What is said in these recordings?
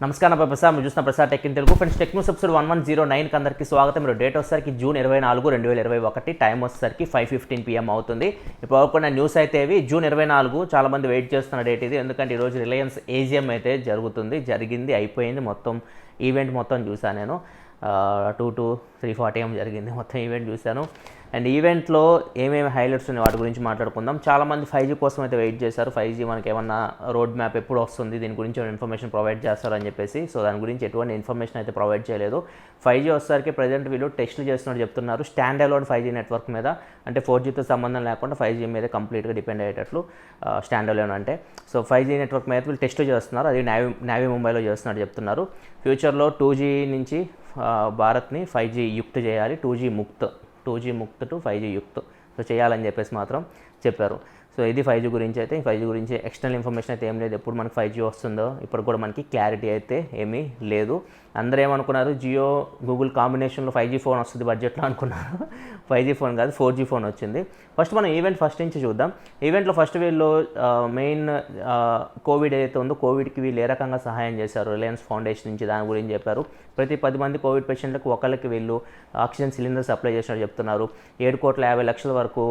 నమస్కారం ప్రసాద్, మీరు చూసిన Prasad tech in Telugu. Friends, tech news episode 1109కి అందరికీ స్వాగతం. మీరు డేట్ వచ్చేసరికి జూన్ 24, 2021, టైం వచ్చేసరికి 5:15 PM అవుతుంది. ఇప్పుడు వరకు న్యూస్ అయితే ఇవి. జూన్ 24 చాలామంది వెయిట్ చేస్తున్న డేట్ ఇది, ఎందుకంటే ఈరోజు రిలయన్స్ AGM అయితే జరిగింది, అయిపోయింది. మొత్తం ఈవెంట్ మొత్తం చూసాను నేను. 2 to 3:40 AM జరిగింది, మొత్తం ఈవెంట్ చూశాను. అండ్ ఈవెంట్లో ఏమేమి హైలైట్స్ ఉన్నాయి వాటి గురించి మాట్లాడుకుందాం. చాలామంది 5G కోసం అయితే వెయిట్ చేశారు. 5G మనకి ఏమన్నా రోడ్ మ్యాప్ ఎప్పుడు వస్తుంది, దీని గురించి ఇన్ఫర్మేషన్ ప్రొవైడ్ చేస్తారని చెప్పేసి. సో దాని గురించి ఎటువంటి ఇన్ఫర్మేషన్ అయితే ప్రొవైడ్ చేయలేదు. 5G వచ్చేసరికి ప్రజెంట్ వీళ్ళు టెస్టులు చేస్తున్నట్టు చెప్తున్నారు. స్టాండ్ అలోన్ 5G నెట్వర్క్ మీద, అంటే 4Gతో సంబంధం లేకుండా 5G మీద కంప్లీట్గా డిపెండ్ అయ్యేటట్లు స్టాండ్ అలోన్ అంటే. సో 5G నెట్వర్క్ మీద వీళ్ళు టెస్ట్ చేస్తున్నారు. అది నావీ ముంబైలో చేస్తున్నట్టు చెప్తున్నారు. ఫ్యూచర్లో 2G నుంచి భారత్ని 5G యుక్త్ చేయాలి. 2G Mukt to 5G యుక్త్ so చేయాలని చెప్పేసి మాత్రం చెప్పారు. సో ఇది 5G గురించి అయితే. 5G గురించి ఎక్స్టర్నల్ ఇన్ఫర్మేషన్ అయితే ఏం లేదు. ఎప్పుడు మనకి 5G వస్తుందో ఇప్పుడు కూడా మనకి క్లారిటీ అయితే ఏమీ లేదు. అందరూ ఏమనుకున్నారు, జియో గూగుల్ కాంబినేషన్లో 5G ఫోన్ వస్తుంది బడ్జెట్లో అనుకున్నారు. 5G ఫోన్ కాదు, 4G ఫోన్ వచ్చింది. ఫస్ట్ మనం ఈవెంట్ ఫస్ట్ నుంచి చూద్దాం. ఈవెంట్లో ఫస్ట్ వీళ్ళు మెయిన్ కోవిడ్ ఏదైతే ఉందో, కోవిడ్కి వీళ్ళు ఏ రకంగా సహాయం చేశారు రిలయన్స్ ఫౌండేషన్ నుంచి, దాని గురించి చెప్పారు. ప్రతి 10 మంది కోవిడ్ పేషెంట్లకు ఒకళ్ళకి వీళ్ళు ఆక్సిజన్ సిలిండర్ సప్లై చేసినట్టు చెప్తున్నారు. 7,50,00,000 వరకు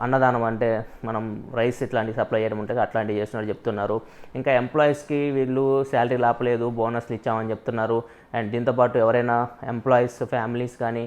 అన్నదానం, అంటే మనం రైస్ ఇట్లాంటివి సప్లై చేయడం ఉంటుంది, అట్లాంటివి చేస్తున్నట్టు చెప్తున్నారు. ఇంకా ఎంప్లాయీస్కి వీళ్ళు శాలరీ లాపలేదు, బోనస్లు ఇచ్చామని చెప్తున్నారు. అండ్ దీంతోపాటు ఎవరైనా ఎంప్లాయీస్ ఫ్యామిలీస్ కానీ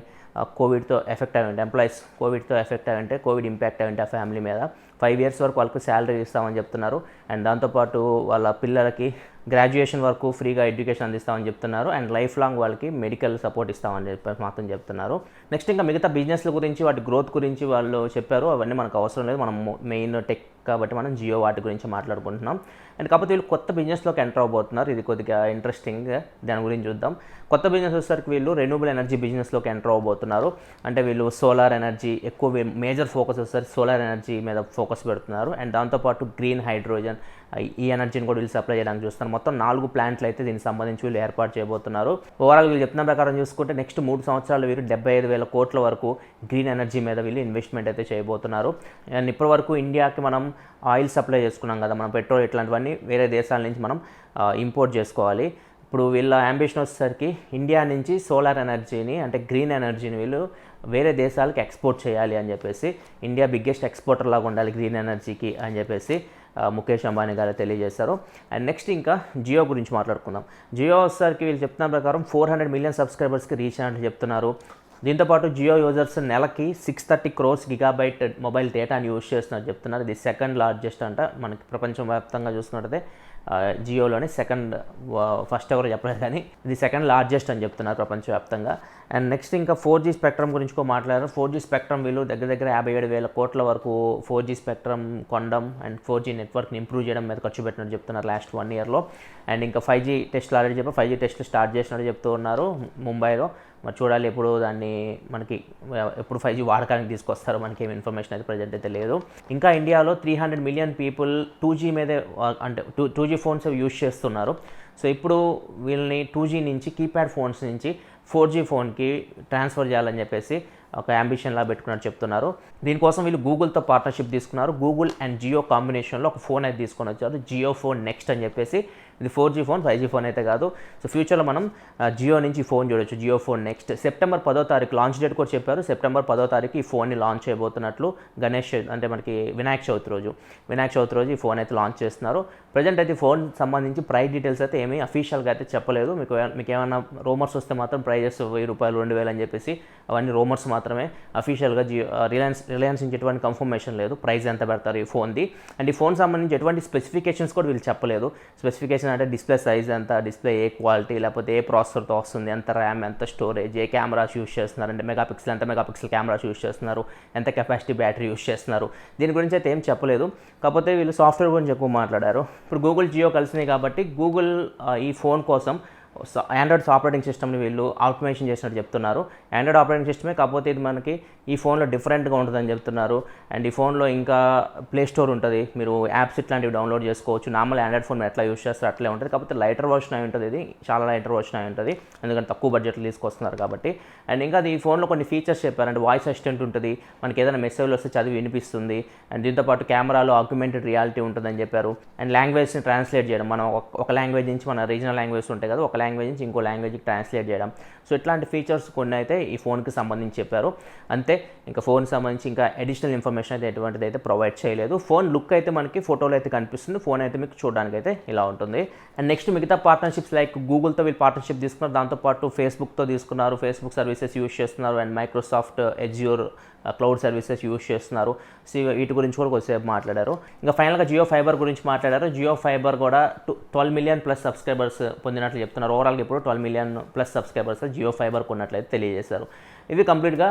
కోవిడ్తో ఎఫెక్ట్ అయ్యి ఉంటే, ఎంప్లాయీస్ కోవిడ్తో ఎఫెక్ట్ అయ్యి ఉంటే, కోవిడ్ ఇంపాక్ట్ అయ్యి ఉంటే ఆ ఫ్యామిలీ మీద 5 years వరకు వాళ్ళకి శాలరీ ఇస్తామని చెప్తున్నారు. అండ్ దాంతోపాటు వాళ్ళ పిల్లలకి గ్రాడ్యుయేషన్ వరకు ఫ్రీగా ఎడ్యుకేషన్ అందిస్తామని చెప్తున్నారు. అండ్ లైఫ్ లాంగ్ వాళ్ళకి మెడికల్ సపోర్ట్ ఇస్తామని చెప్పి మాత్రం చెప్తున్నారు. నెక్స్ట్ ఇంకా మిగతా బిజినెస్ల గురించి, వాటి గ్రోత్ గురించి వాళ్ళు చెప్పారు. అవన్నీ మనకు అవసరం లేదు, మనం మెయిన్ టెక్ కాబట్టి మనం జియో వాటి గురించి మాట్లాడుకుంటున్నాం. అండ్ కాకపోతే వీళ్ళు కొత్త బిజినెస్లోకి ఎంటర్ అవబోతున్నారు. ఇది కొద్దిగా ఇంట్రెస్టింగ్, దాని గురించి చూద్దాం. కొత్త బిజినెస్ వచ్చేసరికి వీళ్ళు రెన్యూబుల్ ఎనర్జీ బిజినెస్లోకి ఎంటర్ అవబోతున్నారు. అంటే వీళ్ళు సోలార్ ఎనర్జీ, ఎక్కువ మేజర్ ఫోకస్ వచ్చేసరికి సోలార్ ఎనర్జీ మీద ఫోకస్ పెడుతున్నారు. అండ్ దాంతోపాటు గ్రీన్ హైడ్రోజన్, ఈ ఎనర్జీని కూడా వీళ్ళు సప్లై చేయడానికి చూస్తున్నారు. మొత్తం 4 ప్లాంట్లు అయితే దీనికి సంబంధించి వీళ్ళు ఏర్పాటు చేయబోతున్నారు. ఓవరాల్ వీళ్ళు చెప్తున్న ప్రకారం చూసుకుంటే నెక్స్ట్ 3 సంవత్సరాలు వీళ్ళు 75,000 కోట్ల వరకు గ్రీన్ ఎనర్జీ మీద వీళ్ళు ఇన్వెస్ట్మెంట్ అయితే చేయబోతున్నారు. అండ్ ఇప్పటి వరకు ఇండియాకి మనం ఆయిల్ సప్లై చేసుకున్నాం కదా, మనం పెట్రోల్ ఇట్లాంటివన్నీ వేరే దేశాల నుంచి మనం ఇంపోర్ట్ చేసుకోవాలి. ఇప్పుడు వీళ్ళ అంబిషన్ వచ్చేసరికి ఇండియా నుంచి సోలార్ ఎనర్జీని, అంటే గ్రీన్ ఎనర్జీని వీళ్ళు వేరే దేశాలకు ఎక్స్పోర్ట్ చేయాలి అని చెప్పేసి, ఇండియా బిగ్గెస్ట్ ఎక్స్పోర్టర్ లాగా ఉండాలి గ్రీన్ ఎనర్జీకి అని చెప్పేసి ముఖేష్ అంబానీ గారు తెలియజేశారు. అండ్ నెక్స్ట్ ఇంకా జియో గురించి మాట్లాడుకుందాం. జియో వచ్చేసరికి వీళ్ళు చెప్తున్న ప్రకారం 400 million సబ్స్క్రైబర్స్కి రీచ్ అని చెప్తున్నారు. దీంతోపాటు జియో యూజర్స్ నెలకి 630 crore gigabyte మొబైల్ డేటాని యూజ్ చేస్తున్నట్టు చెప్తున్నారు. ఇది సెకండ్ లార్జెస్ట్ అంట మనకి ప్రపంచవ్యాప్తంగా చూసుకున్నట్టయితే. జియోలోని ఫస్ట్ ఎవరు చెప్పలేదు కానీ ఇది సెకండ్ లార్జెస్ట్ అని చెప్తున్నారు ప్రపంచవ్యాప్తంగా. అండ్ నెక్స్ట్ ఇంకా 4G స్పెక్ట్రమ్ గురించి కూడా మాట్లాడారు. 4G స్పెక్ట్రమ్ వీళ్ళు దగ్గర 57,000 కోట్ల వరకు 4G స్పెక్ట్రమ్ కొనడం అండ్ 4G నెట్వర్క్ని ఇంప్రూవ్ చేయడం మీద ఖర్చు పెట్టినట్టు చెప్తున్నారు లాస్ట్ 1 yearలో. అండ్ ఇంకా 5G టెస్ట్లు ఆల్రెడీ చెప్పారు, 5G టెస్ట్లు స్టార్ట్ చేసినట్టు చెప్తూ ఉన్నారు ముంబైలో. మరి చూడాలి ఎప్పుడు దాన్ని మనకి ఎప్పుడు 5G వాడకానికి తీసుకొస్తారో, మనకి ఏమి ఇన్ఫర్మేషన్ అయితే ప్రజెంట్ అయితే లేదు. ఇంకా ఇండియాలో 300 million పీపుల్ 2G మీదే, అంటే 2G ఫోన్స్ యూజ్ చేస్తున్నారు. సో ఇప్పుడు వీళ్ళని 2G నుంచి కీప్యాడ్ ఫోన్స్ నుంచి 4G ఫోన్కి ట్రాన్స్ఫర్ చేయాలని చెప్పేసి ఒక అంబిషన్లా పెట్టుకున్నట్టు చెప్తున్నారు. దీనికోసం వీళ్ళు గూగుల్తో పార్ట్నర్షిప్ తీసుకున్నారు. గూగుల్ అండ్ జియో కాంబినేషన్లో ఒక ఫోన్ అయితే తీసుకొని వచ్చారు, జియో ఫోన్ నెక్స్ట్ అని చెప్పేసి. ఇది 4G ఫోన్, 5G ఫోన్ అయితే కాదు. సో ఫ్యూచర్లో మనం జియో నుంచి ఫోన్ చూడొచ్చు, జియో ఫోన్ నెక్స్ట్. సెప్టెంబర్ 10వ లాంచ్ డేట్ కూడా చెప్పారు. సెప్టెంబర్ 10వ ఈ ఫోన్ని లాంచ్ చేయబోతున్నట్లు అంటే మనకి వినాయక చవితి రోజు ఈ ఫోన్ అయితే లాంచ్ చేస్తున్నారు. ప్రజెంట్ అయితే ఫోన్ సంబంధించి ప్రైస్ డీటెయిల్స్ అయితే ఏమీ అఫీషియల్గా అయితే చెప్పలేదు. మీకు ఏమైనా రూమర్స్ వస్తే మాత్రం ప్రైజెస్ 1,000 రూపాయలు 2,000 అని చెప్పేసి అవన్నీ రూమర్స్ మాత్రమే. అఫీషియల్గా రిలయన్స్ నుంచి ఎటువంటి కన్ఫర్మేషన్ లేదు ప్రైస్ ఎంత పెడతారు ఈ ఫోన్ది. అండ్ ఈ ఫోన్ సంబంధించి ఎటువంటి స్పెసిఫికేషన్స్ కూడా వీళ్ళు చెప్పలేదు. స్పెసిఫికేషన్ అంటే డిస్ప్లే సైజ్ ఎంత, డిస్ప్లే ఏ క్వాలిటీ, లేకపోతే ఏ ప్రాసెసర్తో వస్తుంది, ఎంత ర్యామ్, ఎంత స్టోరేజ్, ఏ కెమెరాస్ యూస్ చేస్తున్నారు, అంటే ఎంత మెగాపిక్సెల్ కెమెరాస్ యూస్ చేస్తున్నారు, ఎంత కెపాసిటీ బ్యాటరీ యూస్ చేస్తున్నారు, దీని గురించి అయితే ఏం చెప్పలేదు. కాకపోతే వీళ్ళు సాఫ్ట్వేర్ గురించి ఎక్కువ మాట్లాడారు. ఇప్పుడు గూగుల్ జియో కలిసినాయి కాబట్టి గూగుల్ ఈ ఫోన్ కోసం ఆండ్రాయిడ్ ఆపరేటింగ్ సిస్టమ్ని వీళ్ళు ఆటోమేషన్ చేసినట్టు చెప్తున్నారు. ఆండ్రాయిడ్ ఆపరేటింగ్ సిస్టమే, కాకపోతే ఇది మనకి ఈ ఫోన్లో డిఫరెంట్గా ఉంటుందని చెప్తున్నారు. అండ్ ఈ ఫోన్లో ఇంకా ప్లే స్టోర్ ఉంటుంది, మీరు యాప్స్ ఇట్లాంటివి డౌన్లోడ్ చేసుకోవచ్చు. నార్మల్ ఆండ్రాయిడ్ ఫోన్ ఎట్లా యూస్ చేస్తారు అట్లే ఉంటుంది, కాకపోతే లైటర్ వర్షన్ అయి ఉంటుంది. ఇది చాలా లైటర్ వర్షన్ అయి ఉంటుంది, ఎందుకంటే తక్కువ బడ్జెట్లో తీసుకొస్తున్నారు కాబట్టి. అండ్ ఇంకా ఈ ఫోన్లో కొన్ని ఫీచర్స్ చెప్పారు. అంటే వాయిస్ అసిస్టెంట్ ఉంటుంది, మనకి ఏదైనా మెసేజ్లు వస్తే చదివి వినిపిస్తుంది. అండ్ దీంతోపాటు కెమెరాలో ఆగ్మెంటెడ్ రియాలిటీ ఉంటుందని చెప్పారు. అండ్ లాంగ్వేజ్ని ట్రాన్స్లేట్ చేయడం, మనం ఒక లాంగ్వేజ్ నుంచి మన రీజనల్ లాంగ్వేజ్ ఉంటాయి కదా, ఒక లాంగ్వేజ్ నుంచి ఇంకో లాంగ్వేజ్కి ట్రాన్స్లేట్ చేయడం. సో ఇట్లాంటి ఫీచర్స్ కొన్ని అయితే ఈ ఫోన్కి సంబంధించి చెప్పారు. అంతే, ఇంకా ఫోన్కి సంబంధించి ఇంకా అడిషనల్ ఇన్ఫర్మేషన్ అయితే ఎటువంటిది అయితే ప్రొవైడ్ చేయలేదు. ఫోన్ లుక్ అయితే మనకి ఫోటోలో అయితే కనిపిస్తుంది, ఫోన్ అయితే మీకు చూడడానికి అయితే ఇలా ఉంటుంది. అండ్ నెక్స్ట్ మిగతా పార్ట్నర్షిప్స్ లైక్ గూగుల్తో వీళ్ళు పార్ట్నర్షిప్ తీసుకున్నారు, దాంతోపాటు ఫేస్బుక్తో తీసుకున్నారు, ఫేస్బుక్ సర్వీసెస్ యూస్ చేస్తున్నారు. And Microsoft Azure cloud services use చేస్తున్నారు. సో వీటి గురించి కూడా కొద్దిసేపు మాట్లాడారు. ఇంకా ఫైనల్గా జియో ఫైబర్ గురించి మాట్లాడారు. జియో ఫైబర్ కూడా 12 మిలియన్ ప్లస్ సబ్స్క్రైబర్స్ పొందినట్లు చెప్తున్నారు. ఓవరాల్గా ఇప్పుడు 12 మిలియన్ ప్లస్ సబ్స్క్రైబర్స్ జియో ఫైబర్కి ఉన్నట్లయితే తెలియజేశారు. ఇవి కంప్లీట్గా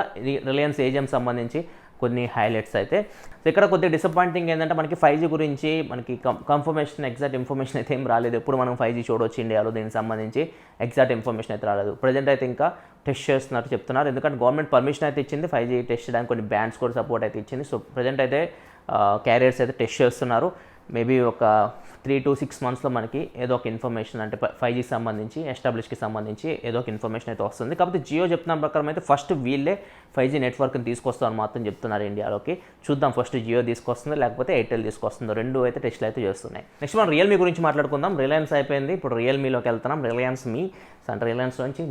రిలయన్స్ AGM సంబంధించి కొన్ని హైలైట్స్ అయితే. సో ఇక్కడ కొద్దిగా డిసప్పాయింటింగ్ ఏంటంటే మనకి 5G గురించి మనకి కన్ఫర్మేషన్ ఎగ్జాక్ట్ ఇన్ఫర్మేషన్ అయితే ఏం రాలేదు. ఎప్పుడు మనం 5G చూడవచ్చు ఇండియాలో, దీనికి సంబంధించి ఎగ్జాక్ట్ ఇన్ఫర్మేషన్ అయితే రాలేదు. ప్రజెంట్ అయితే ఇంకా టెస్ట్ చేస్తున్నట్టు చెప్తున్నారు, ఎందుకంటే గవర్నమెంట్ పర్మిషన్ అయితే ఇచ్చింది 5G టెస్ట్ చేయడానికి, కొన్ని బ్యాండ్స్ కూడా సపోర్ట్ అయితే ఇచ్చింది. సో ప్రజెంట్ అయితే క్యారియర్స్ అయితే టెస్ట్ చేస్తున్నారు. మేబీ ఒక 3 to 6 మంత్స్లో మనకి ఏదో ఒక ఇన్ఫర్మేషన్, అంటే 5Gకి సంబంధించి ఎస్టాబ్లిష్కి సంబంధించి ఏదో ఒక ఇన్ఫర్మేషన్ అయితే వస్తుంది. కాకపోతే జియో చెప్తున్న ప్రకారం అయితే ఫస్ట్ వీళ్ళే 5G నెట్వర్క్ని తీసుకొస్తామని మాత్రం చెప్తున్నారు ఇండియాలోకి. చూద్దాం ఫస్ట్ జియో తీసుకొస్తుందో లేకపోతే ఎయిర్టెల్ తీసుకొస్తుందో, రెండు అయితే టెస్ట్లు అయితే చేస్తున్నాయి. నెక్స్ట్ మనం రియల్మీ గురించి మాట్లాడుకుందాం. రిలయన్స్ అయిపోయింది, ఇప్పుడు రియల్మీలోకి వెళ్తున్నాం. రిలయన్స్ మీ అంటే రిలయన్స్ నుంచి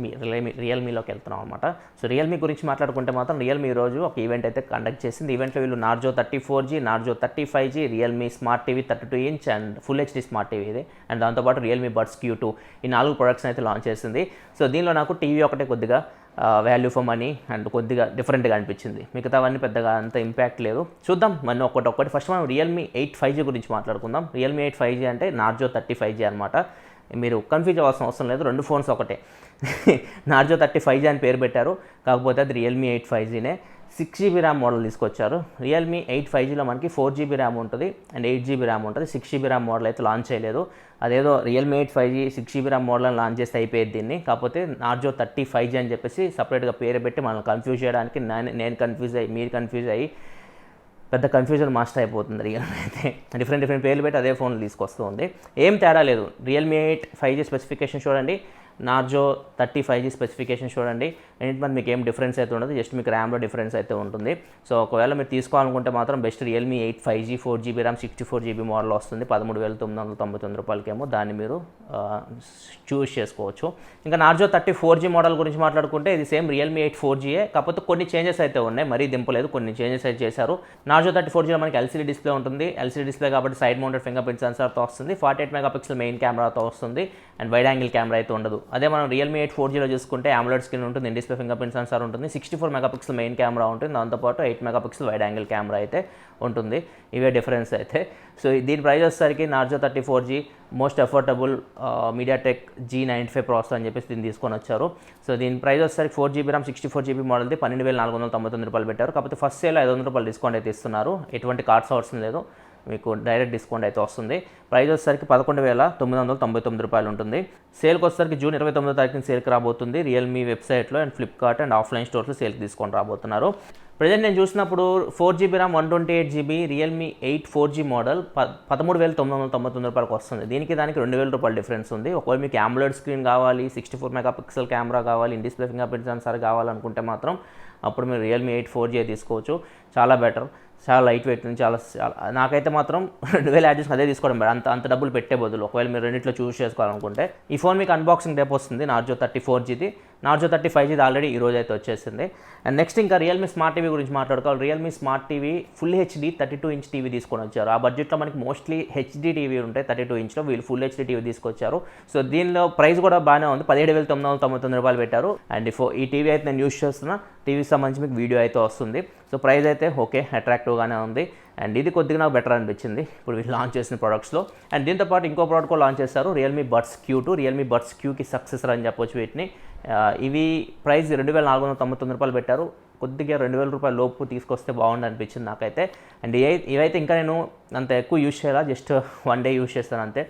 రియల్మీలోకి వెళ్తున్నాం అనమాట. సో రియల్మీ గురించి మాట్లాడుకుంటే మాత్రం రియాల్మీ ఈరోజు ఒక ఈవెంట్ అయితే కండక్ట్ చేసింది. ఈవెంట్లో వీళ్ళు Narzo 34G, Narzo 35G, Realme smart TV 32 inch and full HD smart TV ఇది, అండ్ దాంతోపాటు రియల్మీ బడ్స్ Q2 ఈ 4 ప్రొడక్ట్స్ అయితే లాంచ్ చేసింది. సో దీనిలో నాకు టీవీ ఒకటే కొద్దిగా వాల్యూ ఫర్ మనీ అండ్ కొద్దిగా డిఫరెంట్గా అనిపించింది, మిగతావన్నీ పెద్దగా అంత ఇంపాక్ట్ లేదు. చూద్దాం మన ఒక్కటి. ఫస్ట్ మనం రియల్మీ 8 5G గురించి మాట్లాడుకుందాం. రియల్మీ 8 5G అంటే నార్జో 35G అనమాట. మీరు కన్ఫ్యూజ్ అవ్వాల్సిన అవసరం లేదు, రెండు ఫోన్స్ ఒకటే. నార్జో 35G అని పేరు పెట్టారు, కాకపోతే అది రియల్మీ 8 5Gనే. 6GB ర్యామ్ మోడల్ తీసుకొచ్చారు. రియల్మీ 8 5Gలో మనకి 4GB ర్యామ్ ఉంటుంది అండ్ 8GB ర్యామ్ ఉంటుంది. 6GB ర్యామ్ మోడల్ అయితే లాంచ్ చేయలేదు. అదేదో Realme 8 5G 6GB RAM model launch చేస్తే అయిపోయేది దీన్ని, కాకపోతే నార్జో 35G అని చెప్పేసి సపరేట్గా పేరు పెట్టి మనల్ని కన్ఫ్యూజ్ చేయడానికి నేను కన్ఫ్యూజ్ అయ్యి మీరు కన్ఫ్యూజ్ అయ్యి పెద్ద కన్ఫ్యూజన్ మాస్టర్ అయిపోతుంది. రియల్మీ అయితే డిఫరెంట్ పేర్లు పెట్టి అదే ఫోన్లు తీసుకొస్తూ ఉంది. ఏం తేడా లేదు. రియల్మీ 8 5G స్పెసిఫికేషన్ చూడండి, నార్జో 35G స్పెసిఫికేషన్ చూడండి, రెండింటి మీకు ఏం డిఫరెన్స్ అయితే ఉండదు, జస్ట్ మీకు ర్యామ్లో డిఫరెన్స్ అయితే ఉంటుంది. సో ఒకవేళ మీరు తీసుకోవాలనుకుంటే మాత్రం best Realme 8 5G 4GB RAM 64GB model వస్తుంది 13,999 రూపాయలకేమో, దాన్ని మీరు చూస్ చేసుకోవచ్చు. ఇంకా నార్జో 34G మోడల్ గురించి మాట్లాడుకుంటే ఇది సేమ్ రియల్మీ 8 4Gయే, కాకపోతే కొన్ని చేంజెస్ అయితే ఉన్నాయి, మరీ దింపలేదు, కొన్ని చేంజెస్ అయితే చేశారు. నార్జో 34Gలో మనకి LCD డిస్ప్లే ఉంటుంది. LCD డిస్ప్లే కాబట్టి సైడ్ మౌంటెడ్ ఫింగర్ ప్రింట్ సెన్సార్తో వస్తుంది. 48 మెగాపిక్సెల్ మెయిన్ కెమెరాతో వస్తుంది అండ్ వైడ్ యాంగిల్ కెమెరా అయితే ఉండదు. అదే మనం రియల్మీ 8 4Gలో చూసుకుంటే AMOLED స్క్రీన్ ఉంటుంది, in display finger print censor ఉంటుంది, 64 మెగాపిక్సెల్ మెయిన్ కెమెరా ఉంటుంది, దాంతోపాటు 8 మెగాపిక్సెల్ వైడ్ యాంగిల్ కెమెరా అయితే ఉంటుంది. ఇవే డిఫరెన్స్ అయితే. సో దీని ప్రైస్ వచ్చేసరికి Narzo 34G most affordable MediaTek G95 processor అని చెప్పేసి దీన్ని తీసుకొని వచ్చారు. సో దీని ప్రైస్ వచ్చేసరికి 4GB ర్యామ్ 64GB మోడల్ది 12,499 రూపాయలు పెట్టారు. కాకపోతే ఫస్ట్ సేల్ 500 రూపాయలు డిస్కౌంట్ అయితే ఇస్తున్నారు, ఎటువంటి కార్డ్స్ అవసరం లేదు, మీకు డైరెక్ట్ డిస్కౌంట్ అయితే వస్తుంది. ప్రైస్ వచ్చేసరికి 11,999 రూపాయలు ఉంటుంది. సేల్కి వచ్చేసరికి జూన్ 29వ తారీఖున సేల్కి రాబోతుంది. రియల్మీ వెబ్సైట్లో అండ్ ఫ్లిప్కార్ట్ అండ్ ఆఫ్లైన్ స్టోర్స్లో సేల్కి తీసుకొని రాబోతున్నారు. ప్రజెంట్ నేను చూసినప్పుడు 4GB RAM 128GB Realme 8 4G model 13,999 రూపాయలకు వస్తుంది. దీనికి దానికి 2,000 రూపాయలు డిఫరెన్స్ ఉంది. ఒకవేళ మీకు AMOLED స్క్రీన్ కావాలి, 64 మెగాపిక్సెల్ కెమెరా కావాలి, in display finger print censor కావాలనుకుంటే మాత్రం అప్పుడు మీరు రియల్మీ 8 4G తీసుకోవచ్చు, చాలా బెటర్, చాలా లైట్ వెయిట్ ఉంది, చాలా నాకైతే మాత్రం 2,000 యాడ్ చేసి అదే తీసుకోవడం బెటర్, అంత డబ్బులు పెట్టే బదులు. ఒకవేళ మీరు రెండింటిలో చూస్ చేసుకోవాలనుకుంటే ఈ ఫోన్ మీకు అన్బాక్సింగ్ రేపు వస్తుంది. నార్జో 34Gది, నార్జో 35Gది ఆల్రెడీ ఈ రోజు అయితే వచ్చేసింది. అండ్ నెక్స్ట్ ఇంకా రియల్మీ స్మార్ట్ టీవీ గురించి మాట్లాడుకోవాలి. Realme smart TV full HD 32 inch TV తీసుకొని వచ్చారు. ఆ బడ్జెట్లో మనకి మోస్ట్లీ HD టీవీ ఉంటాయి, 32 ఇంచ్లో వీళ్ళు ఫుల్ HD టీవీ తీసుకొచ్చారు. సో దీనిలో ప్రైస్ కూడా బాగానే ఉంది, 17,999 రూపాయలు పెట్టారు. అండ్ ఈ టీవీ అయితే నేను యూస్ చేస్తున్నా, టీవీకి సంబంధించి మీకు వీడియో అయితే వస్తుంది. సో ప్రైస్ అయితే ఓకే, అట్రాక్టివ్గానే ఉంది. అండ్ ఇది కొద్దిగా నాకు బెటర్ అనిపించింది ఇప్పుడు వీళ్ళు లాంచ్ చేసిన ప్రొడక్ట్స్లో. అండ్ దీంతోపాటు ఇంకో ప్రోడక్ట్ కూడా లాంచ్ చేశారు, Realme buds Q2. Realme buds Qకి సక్సెసర్ అని చెప్పొచ్చు వీటిని. ఇవి ప్రైస్ 2,499 రూపాయలు పెట్టారు, కొద్దిగా 2,000 రూపాయల లోపు తీసుకొస్తే బాగుండు అనిపించింది నాకైతే. అండ్ ఇవైతే ఇంకా నేను అంత ఎక్కువ యూజ్ చేయాలా, జస్ట్ 1 డే యూజ్ చేస్తాను అంతే.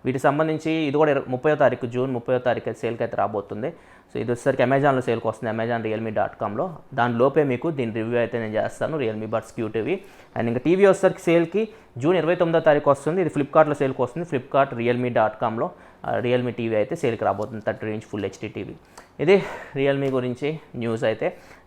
వీటికి సంబంధించి ఇది కూడా 30వ తారీఖు జూన్ 30వ తారీఖు సేల్కి అయితే రాబోతుంది. సో ఇది వచ్చేసరికి అమెజాన్లో సేల్కి వస్తుంది, అమెజాన్ realme.comలో. దాని లోపే మీకు దీని రివ్యూ అయితే నేను చేస్తాను, రియల్మీ బడ్స్ క్యూటీవీ. అండ్ ఇంకా టీవీ వచ్చేసరికి సేల్కి జూన్ 29వ తారీఖు వస్తుంది. ఇది ఫ్లిప్కార్ట్లో సేల్కి వస్తుంది, ఫ్లిప్కార్ట్ realme.comలో రియల్మీ టీవీ అయితే సేల్కి రాబోతుంది, 32" ఫుల్ హెచ్డీ టీవీ. ఇది రియల్మీ గురించి న్యూస్ అయితే.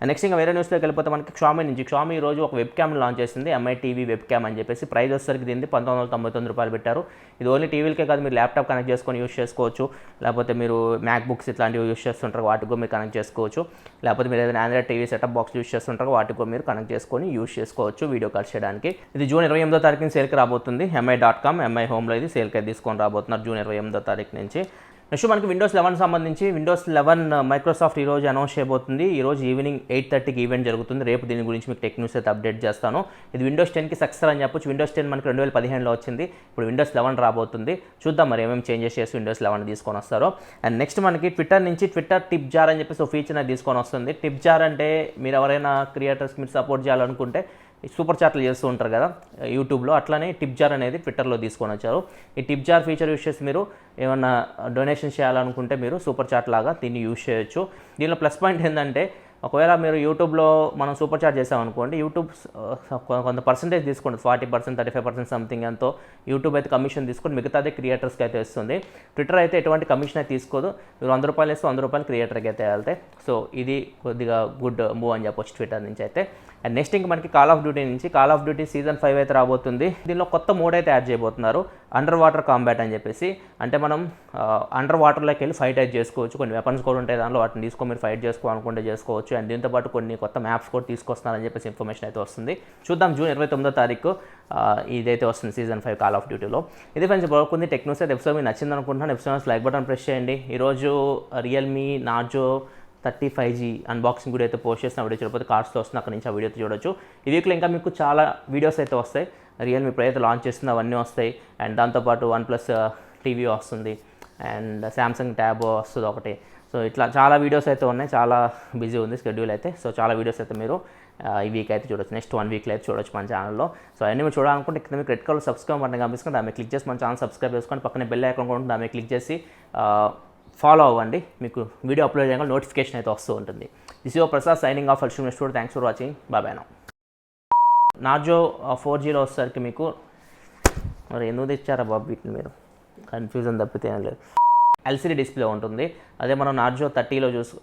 నెక్స్ట్ ఇంకా వేరే న్యూస్లోకి వెళ్ళిపోతే మనకి క్షామీ ఈరోజు ఒక వెబ్క్యామ్ లాంచ్ చేసింది, Mi TV WEBCAM అని చెప్పేసి. ప్రైస్ వచ్చేసరికి దీన్ని $1999 పెట్టారు. ఇది ఓన్లీ టీవీలకే కాదు, మీరు ల్యాప్టాప్ కనెక్ట్ చేసుకొని యూస్ చేసుకోవచ్చు, లేకపోతే మీరు మ్యాక్బుక్స్ ఇట్లాంటివి యూస్ చేస్తుంటారు వాటికి కూడా మీరు కనెక్ట్ చేసుకోవచ్చు, లేకపోతే మీరు ఏదైనా Android TV setup box use చేస్తుంటారు వాటికి కూడా మీరు కనెక్ట్ చేసుకొని యూస్ చేసుకోవచ్చు వీడియో కాల్ చేయడానికి. ఇది జూన్ 28వ తారీఖున సేల్కి రాబోతుంది. mi.com Mi హోమ్లో ఇది సేల్కి అయితే తీసుకొని రాబోతున్నారు జూన్ 28వ తారీఖు నుంచి. నెక్స్ట్ మనకి Windows 11 సంబంధించి Windows 11 మైక్రోసాఫ్ట్ ఈరోజు అనౌన్స్ చేయబోతుంది. ఈరోజు ఈవినింగ్ 8:30కి ఈవెంట్ జరుగుతుంది. రేపు దీని గురించి మీకు టెక్న్యూస్ అయితే అప్డేట్ చేస్తాను. ఇది Windows 10కి సక్సెస్ అని చెప్పొచ్చు. Windows 10 మనకి 2015లో వచ్చింది, ఇప్పుడు Windows 11 రాబోతుంది. చూద్దాం మరి ఏమేమి చేంజెస్ చేసి Windows 11 తీసుకొని వస్తారో. అండ్ నెక్స్ట్ మనకి ట్విట్టర్ టిప్ జార్ అని చెప్పేసి ఒక ఫీచర్ అనేది తీసుకొని వస్తుంది. టిప్ జార్ అంటే మీరు ఎవరైనా క్రియేటర్స్కి మీరు సపోర్ట్ చేయాలనుకుంటే సూపర్ చాట్లు చేస్తూ ఉంటారు కదా యూట్యూబ్లో, అట్లానే టిప్ జార్ అనేది ట్విట్టర్లో తీసుకొని వచ్చారు. ఈ టిప్ జార్ ఫీచర్ యూస్ చేసి మీరు ఏమన్నా డొనేషన్ చేయాలనుకుంటే మీరు సూపర్ చాట్ లాగా దీన్ని యూస్ చేయొచ్చు. దీనిలో ప్లస్ పాయింట్ ఏంటంటే ఒకవేళ మీరు యూట్యూబ్లో మనం సూపర్ చాట్ చేసామనుకోండి, యూట్యూబ్ కొంత పర్సెంటేజ్ తీసుకుంటుంది, 40%, 35% సంథింగ్ ఎంతో యూట్యూబ్ అయితే కమిషన్ తీసుకొని మిగతాదే క్రియేటర్స్కి అయితే ఇస్తుంది. ట్విట్టర్ అయితే ఎటువంటి కమిషన్ అయితే తీసుకోదు, మీరు ₹100 వేస్తే ₹100 క్రియేటర్కి అయితే వెళ్తాయి. సో ఇది కొద్దిగా గుడ్ మూవ్ అని చెప్పొచ్చు ట్విట్టర్ నుంచి అయితే. అండ్ నెక్స్ట్ ఇంక మనకి కాల్ ఆఫ్ డ్యూటీ సీజన్ 5 అయితే రాబోతుంది. దీనిలో కొత్త మోడ్ అయితే యాడ్ చేయబోతున్నారు, అండర్ వాటర్ కాంబాట్ అని చెప్పేసి. అంటే మనం అండర్ వాటర్లోకి వెళ్ళి ఫైట్ అయితే చేసుకోవచ్చు, కొన్ని వెపన్స్ కూడా ఉంటాయి దానిలో, వాటిని తీసుకొని మీరు ఫైట్ చేసుకోవాలనుకుంటే చేసుకోవచ్చు. అండ్ దీంతోపాటు కొన్ని కొత్త మ్యాప్స్ కూడా తీసుకొస్తున్నారని చెప్పేసి ఇన్ఫర్మేషన్ అయితే వస్తుంది. చూద్దాం జూన్ 29వ తారీఖు ఇదైతే వస్తుంది సీజన్ 5 కాల్ ఆఫ్ డ్యూటీలో. ఇది ఫ్రెండ్స్ బాగుంది టెక్న్యూస్ అయితే. ఎపిసోడ్ మీకు నచ్చింది అనుకుంటున్నాను. ఎపిసోడ్ లైక్ బటన్ ప్రెస్ చేయండి. ఈరోజు రియల్మీ నార్జో 35G అన్బాక్సింగ్ కూడా అయితే పోస్ట్ చేసిన వీడియో చూడకపోతే కార్డ్స్లో వస్తుంది, అక్కడ నుంచి ఆ వీడియో చూడొచ్చు. ఈ వీక్లో ఇంకా మీకు చాలా వీడియోస్ అయితే వస్తాయి. రియల్మీ ఇప్పుడు అయితే లాంచ్ చేస్తుంది అవన్నీ వస్తాయి. అండ్ దాంతోపాటు OnePlus టీవీ వస్తుంది, అండ్ శాంసంగ్ ట్యాబ్ వస్తుంది ఒకటి. సో ఇట్లా చాలా వీడియోస్ అయితే ఉన్నాయి, చాలా బిజీ ఉంది షెడ్యూల్ అయితే. సో చాలా వీడియోస్ అయితే మీరు ఈ వీక్ అయితే చూడొచ్చు, నెక్స్ట్ 1 వీక్లో అయితే చూడొచ్చు మన ఛానల్లో. సో అన్నీ మీరు చూడాలనుకుంటే ఇక్కడ మీకు రెడ్ కలర్ సబ్స్క్రైబ్ బటన్ కనిపిస్తుంది, దాన్ని క్లిక్ చేసి మన ఛానల్ సబ్స్క్రైబ్ చేసుకొని పక్కనే బెల్ ఐకాన్ కూడా ఉంటుంది, దాన్ని క్లిక్ చేసి ఫాలో అవ్వండి. మీకు వీడియో అప్లోడ్ చేయగానే నోటిఫికేషన్ అయితే వస్తూ ఉంటుంది. This your Prasad signing off. Thanks for watching. Bye now. Narzo 4Gలో వచ్చేసరికి మీకు మరి ఎందుకు తెచ్చారా బాబు వీటిని, మీరు కన్ఫ్యూజన్ తప్పితే ఏం లేదు. ఎల్సిడి డిస్ప్లే ఉంటుంది, అదే మనం నార్జో 30లో చూసుకో